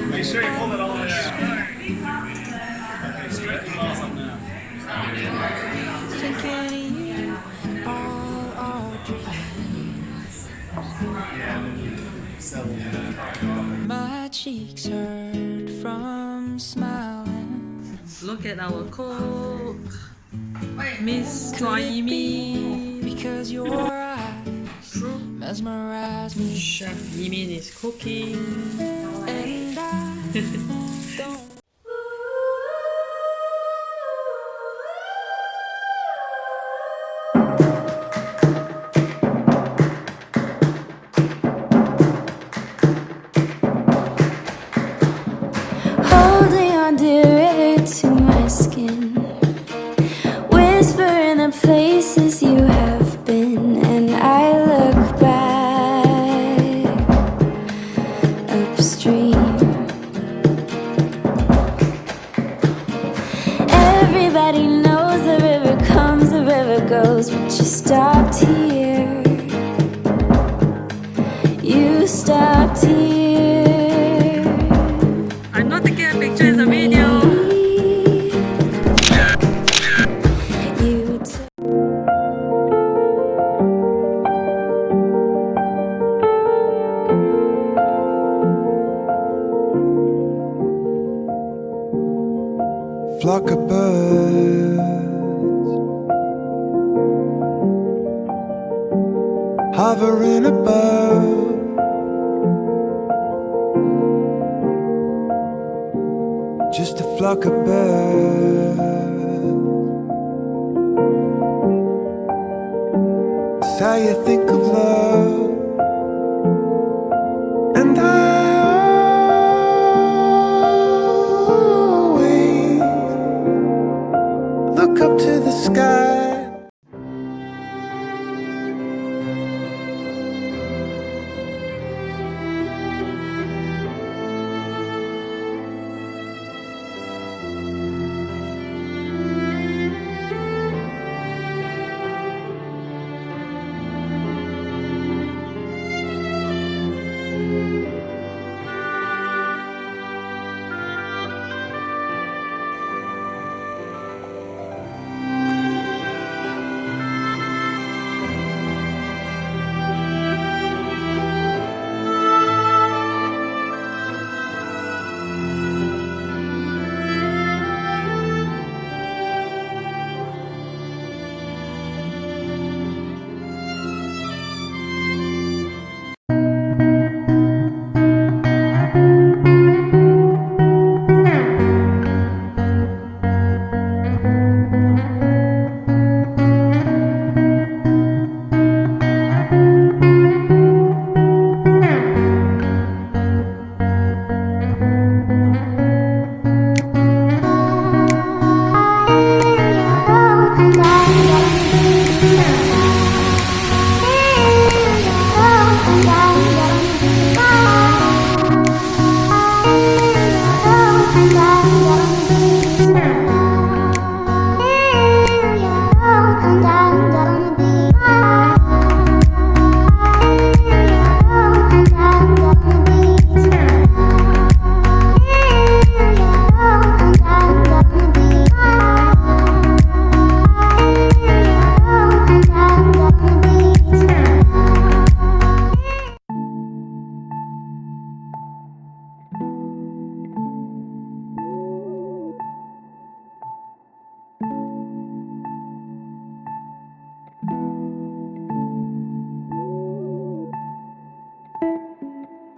Make sure you pull it all the way out. Okay, straight the balls up now. My cheeks hurt from smiling. Look at our cook, Miss Twaimi. Because your eyes mesmerize me. Chef Yimin is cooking. And I don't. Holding on dear to my skin, whispering the places you have been, and I look back upstream. Everybody knows the river comes, the river goes, but you stopped here. You stopped here. I'm not taking a picture in the video. Flock of birds hovering above, just a flock of birds. It's how you think of love, and I look up to the sky.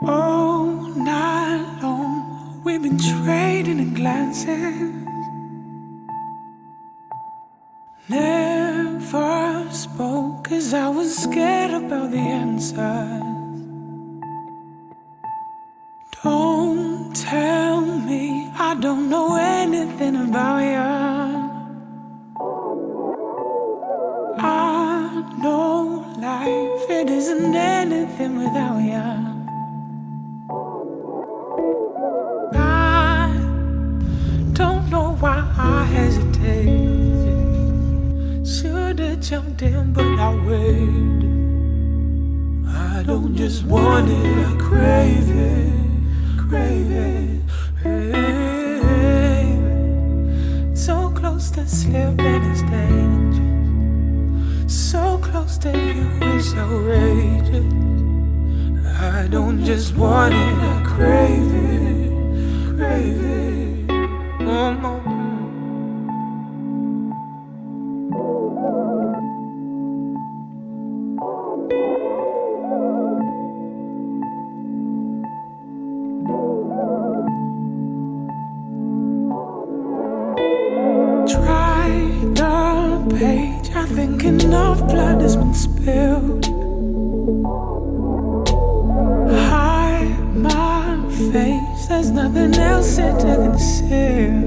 All night long, we've been trading in glances. Never spoke, 'cause I was scared about the answers. Don't tell me I don't know anything about you. I know life, it isn't anything without you. Don't know why I hesitated. Should've jumped in, but I waited. I don't just want it, I crave it, crave it. here, then it's dangerous. So close to you, it's outrageous. I don't just want it, I crave it, crave it. Oh, try the page, I think enough blood has been spilled. Hide my face, there's nothing else that I can conceal.